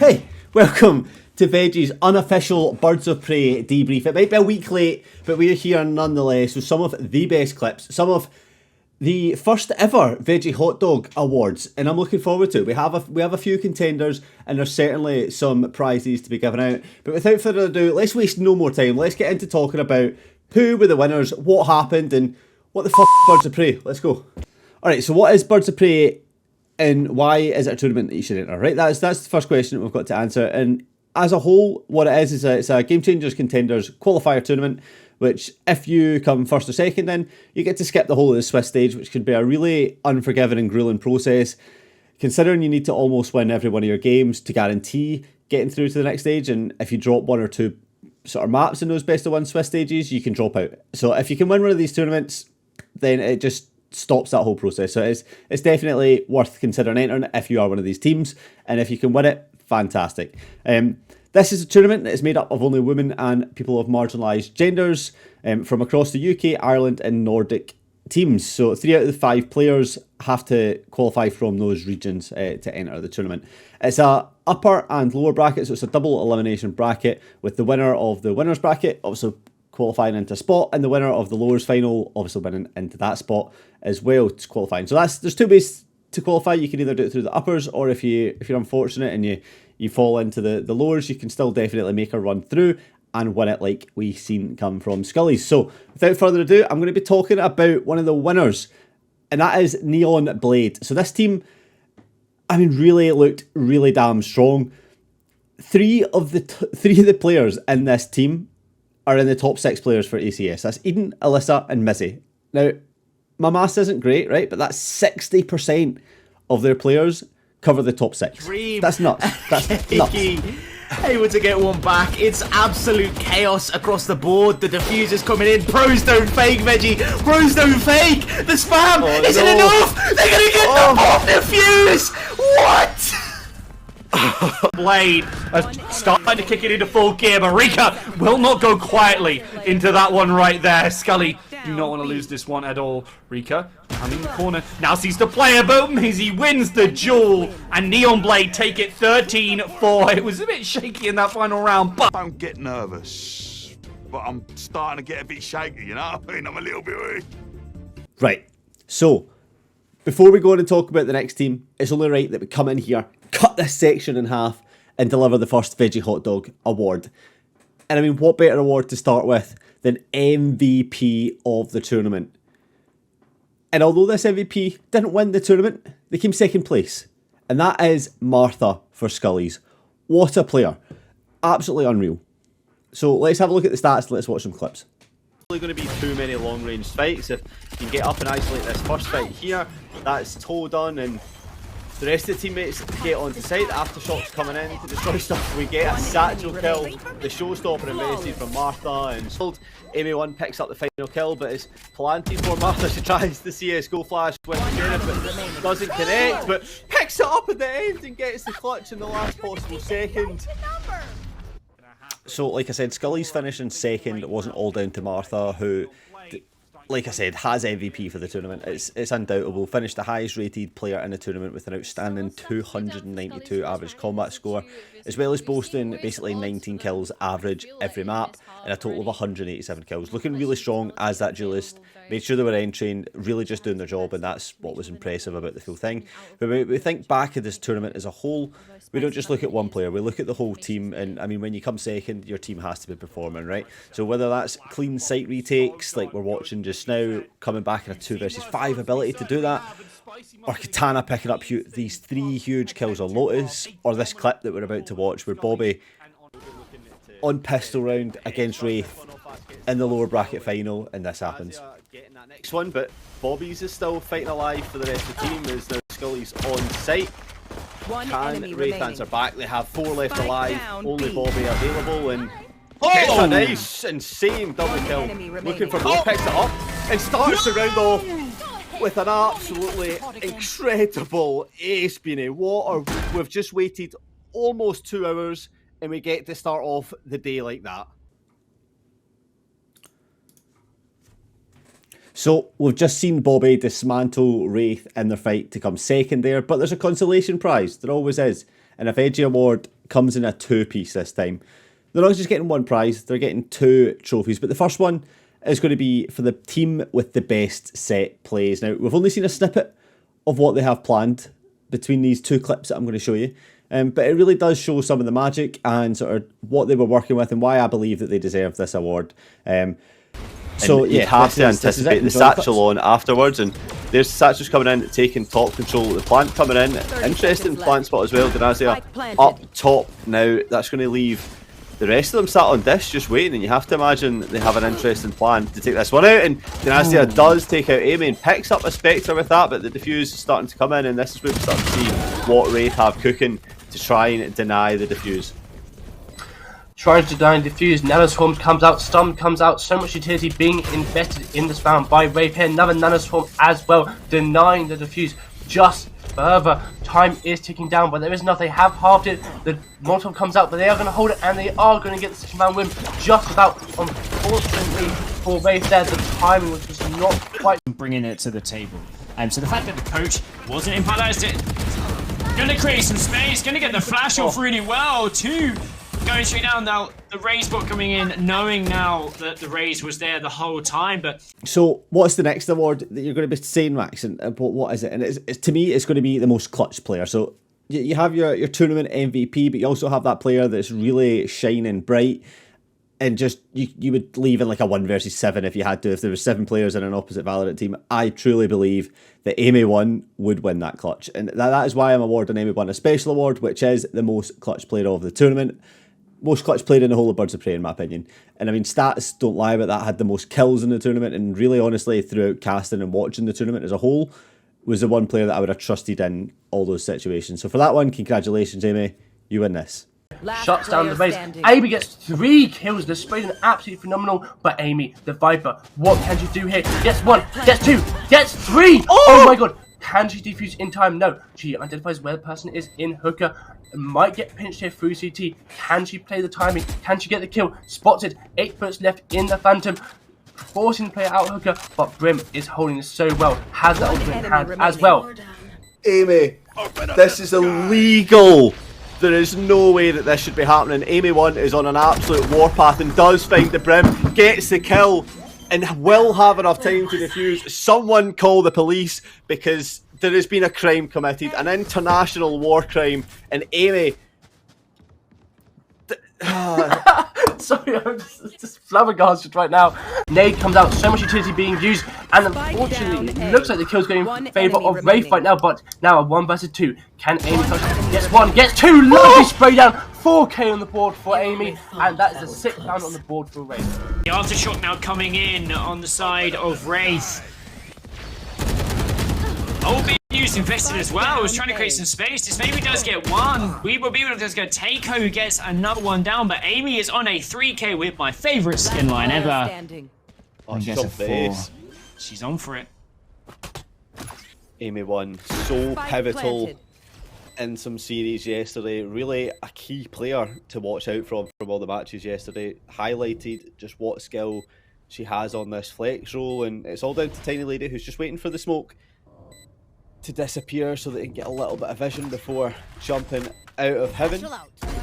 Hey, welcome to Veggies' unofficial Birds of Prey debrief. It might be a week late, but we're here nonetheless with some of the best clips, some of the first ever Veggie Hot Dog Awards, and I'm looking forward to it. We have a few contenders, and there's certainly some prizes to be given out. But without further ado, let's waste no more time. Let's get into talking about who were the winners, what happened, and what the fuck is Birds of Prey. Let's go. Alright, so what is Birds of Prey? And why is it a tournament that you should enter, right? That's the first question that we've got to answer. And as a whole, what it is it's a Game Changers Contenders qualifier tournament, which if you come first or second in, you get to skip the whole of the Swiss stage, which can be a really unforgiving and grueling process, considering you need to almost win every one of your games to guarantee getting through to the next stage. And if you drop one or two sort of maps in those best of one Swiss stages, you can drop out. So if you can win one of these tournaments, then it just stops that whole process. So it's definitely worth considering entering if you are one of these teams, and if you can win it, fantastic. This is a tournament that is made up of only women and people of marginalised genders from across the UK, Ireland and Nordic teams. So 3 out of the 5 players have to qualify from those regions to enter the tournament. It's a upper and lower bracket, so it's a double elimination bracket, with the winner of the winners bracket also qualifying into a spot, and the winner of the lowers final obviously winning into that spot as well to qualifying. So there's 2 ways to qualify. You can either do it through the uppers, or if you're unfortunate and you fall into the lowers, you can still definitely make a run through and win it like we've seen come from Scully's. So without further ado, I'm going to be talking about one of the winners, and that is Neon Blade. So this team, I mean, really looked really damn strong. Three of the players in this team are in the top 6 players for ACS. That's Eden, Alyssa and Missy. Now, my maths isn't great, right? But that's 60% of their players cover the top 6. That's nuts. That's nuts. Able to get one back. It's absolute chaos across the board. The diffuser's coming in. Pros don't fake, Veggie. Pros don't fake. The spam isn't enough. They're going to get the pop diffuse. What? Blade starting to kick it into full gear, but Rika will not go quietly into that one right there. Scully do not want to lose this one at all. Rika, I'm in the corner, now sees the player, but Mizzy wins the duel, and Neon Blade take it 13-4. It was a bit shaky in that final round, but don't get nervous, but I'm starting to get a bit shaky, you know what I mean? I'm a little bit weak. Right, so before we go on and talk about the next team, it's only right that we come in here, cut this section in half, and deliver the first Veggie Hot Dog Award. And I mean, what better award to start with than MVP of the tournament? And although this MVP didn't win the tournament, they came second place. And that is Martha for Scully's. What a player. Absolutely unreal. So let's have a look at the stats and let's watch some clips. Going to be too many long range fights. If you can get up and isolate this first fight here, that's toe done, and the rest of the teammates get onto site. The aftershocks coming in to destroy stuff. We get a satchel kill, the showstopper invested from Martha, and Amy1 picks up the final kill, but it's planted for Martha. She tries the CSGO flash with the sheriff, but doesn't connect, but picks it up at the end and gets the clutch in the last possible second. So, like I said, Scully's finishing second. It wasn't all down to Martha, who, like I said, has MVP for the tournament. It's undoubtable. Finished the highest rated player in the tournament with an outstanding 292 average combat score, as well as boasting basically 19 kills average every map and a total of 187 kills. Looking really strong as that duelist. Made sure they were entering, really just doing their job, and that's what was impressive about the full thing. But we think back at this tournament as a whole, we don't just look at one player, we look at the whole team. And I mean, when you come second, your team has to be performing, right? So whether that's clean site retakes like we're watching just now, coming back in a 2 versus 5 ability to do that, or Katana picking up these 3 huge kills on Lotus, or this clip that we're about to watch where Bobby on pistol round against Wraith in the lower bracket final, and this happens. Getting that next one, but Bobby's is still fighting alive for the rest of the team as now Scully's on site. Can Wraith answer back? They have 4 left alive, only Bobby available, and gets a nice, insane double kill. Looking for more, picks it up, and starts the round off with an absolutely incredible ace, Beanie. We've just waited almost 2 hours, and we get to start off the day like that. So we've just seen Bobby dismantle Wraith in their fight to come second there, but there's a consolation prize. There always is. And a Veggie award comes in a 2-piece this time. They're not just getting one prize, they're getting 2 trophies. But the first one is going to be for the team with the best set plays. Now, we've only seen a snippet of what they have planned between these 2 clips that I'm going to show you. But it really does show some of the magic and sort of what they were working with and why I believe that they deserve this award. So you have to anticipate the satchel on afterwards, and there's satchels coming in, taking top control. The plant coming in, interesting plant spot as well. Denazia up top now. That's going to leave the rest of them sat on dish just waiting, and you have to imagine they have an interesting plan to take this one out. And Denazia does take out Amy and picks up a Spectre with that, but the defuse is starting to come in, and this is where we start to see what Wraith have cooking to try and deny the defuse. Trying to deny defuse, Nanoswarm comes out, Storm comes out, so much utility being invested in this round by Wraith here. Another Nanoswarm as well, denying the defuse just further. Time is ticking down, but there is enough. They have halved it. The Molotov comes out, but they are going to hold it, and they are going to get the second round win just about. Unfortunately for Wraith there, the timing was just not quite bringing it to the table. So the fact that the coach wasn't improvised it, gonna create some space, gonna get the flash off really well too. Going straight down now, the Raze bot coming in, knowing now that the Raze was there the whole time. But so, what's the next award that you're going to be saying, Max? And what is it? And it's to me, it's going to be the most clutch player. So you have your tournament MVP, but you also have that player that's really shining bright. And just you would leave in like a 1 versus 7 if you had to. If there were 7 players in an opposite Valorant team, I truly believe that Amy1 would win that clutch, and that is why I'm awarding Amy1 a special award, which is the most clutch player of the tournament. Most clutch player in the whole of Birds of Prey, in my opinion. And I mean, stats don't lie about that. Had the most kills in the tournament, and really, honestly, throughout casting and watching the tournament as a whole, was the one player that I would have trusted in all those situations. So for that one, congratulations, Amy. You win this. Shuts down the Raze. Amy gets 3 kills. The spray's an absolutely phenomenal. But Amy, the Viper, what can she do here? Gets 1, gets 2, gets 3. Oh my god. Can she defuse in time? No. She identifies where the person is in Hooker. Might get pinched here through CT. Can she play the timing? Can she get the kill? Spotted. 8 bullets left in the Phantom. Forcing the player out Hooker. But Brim is holding this so well. Has that ultimate in hand as well. Amy, this is illegal. There is no way that this should be happening. Amy1 is on an absolute warpath and does find the Brim, gets the kill, and will have enough time to defuse. Someone call the police, because there has been a crime committed, an international war crime, and Amy... Sorry, I'm just flabbergasted right now. Nade comes out, so much utility being used, and unfortunately, it looks like the kill's going in favour of Wraith right now, but now a 1 versus 2. Can Amy touch it? Gets 1, gets 2, lovely spray down, 4k on the board for Amy, and that is a 6th round on the board for Wraith. the aftershock now coming in on the side of Wraith. Oh, being used invested as well. I was trying to create some space. This maybe does get 1. We will be able to just go Takeo, who gets another one down, but Amy is on a 3k with my favourite skin line ever. Oh, she's gets on a 4. base. She's on for it. Amy1, so pivotal in some series yesterday. Really a key player to watch out from all the matches yesterday. Highlighted just what skill she has on this flex roll, and it's all down to Tiny Lady, who's just waiting for the smoke to disappear so they can get a little bit of vision before jumping out of heaven. The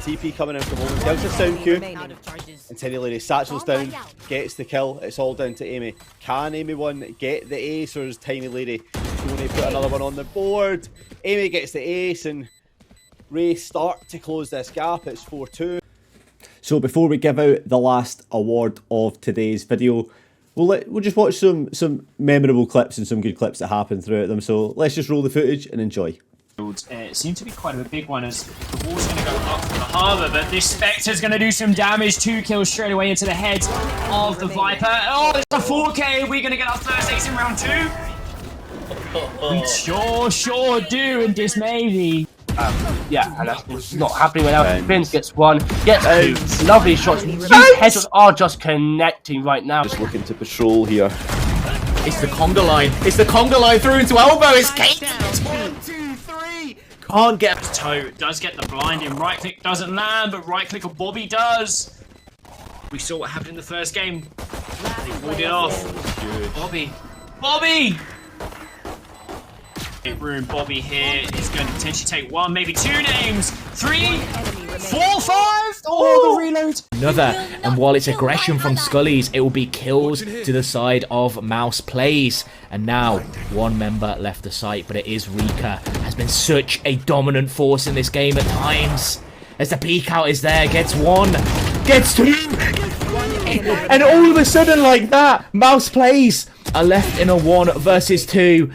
TP coming in from home gives a sound cue, and Tiny Lady satchels down, gets the kill. It's all down to Amy. Can Amy1 get the ace, or is Tiny Lady going to put another one on the board? Amy gets the ace, and Wraith start to close this gap. It's 4-2. So before we give out the last award of today's video, we'll just watch some memorable clips and some good clips that happen throughout them. So let's just roll the footage and enjoy. It seemed to be quite a big one, as the wall's going to go up from the harbour, but this Spectre's going to do some damage. 2 kills straight away into the head of the Viper. Oh, there's a 4k. Are we going to get our first ace in round 2? We sure do, and Dismaybe. Yeah, and that's not happening right now. Vince gets 1, gets 2. Lovely shots. These headshots are just connecting right now. Just looking to patrol here. It's the conga line. It's the conga line through into elbow. It's Kate. It's 1, 2, 3. Can't get Toe does get the blind in. Right click doesn't land, but right click of Bobby does. We saw what happened in the first game. They pulled it off. Bobby! Room Bobby here is going to potentially take 1, maybe 2 names. 3, 4, 5. Oh, the reload. Another, and while it's aggression from Scullies, it will be kills to the side of Mouse Plays. And now, one member left the site, but it is Rika. Has been such a dominant force in this game at times. As the peek out is there, gets 1, gets 2, and all of a sudden like that, Mouse Plays are left in a 1 versus 2,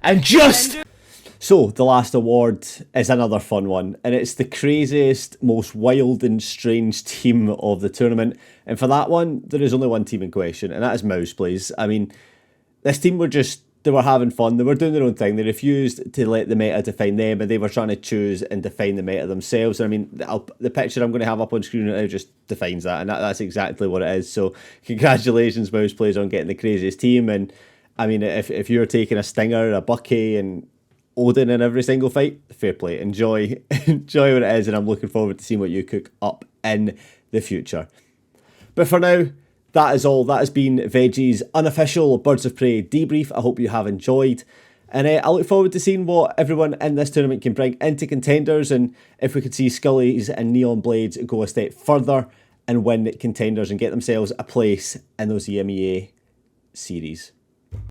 and just... So, the last award is another fun one, and it's the craziest, most wild and strange team of the tournament. And for that one, there is only one team in question, and that is Mouse Plays. I mean, this team were they were having fun, they were doing their own thing, they refused to let the meta define them, and they were trying to choose and define the meta themselves. I mean, the picture I'm going to have up on screen right now just defines that, and that's exactly what it is. So, congratulations, Mouse Plays, on getting the craziest team. And I mean, if you're taking a Stinger, a Bucky, and Odin in every single fight, fair play. Enjoy what it is, and I'm looking forward to seeing what you cook up in the future. But for now, that is all. That has been Veggies' unofficial Birds of Prey debrief. I hope you have enjoyed. And I look forward to seeing what everyone in this tournament can bring into contenders, and if we could see Scullies and Neon Blades go a step further and win contenders and get themselves a place in those EMEA series.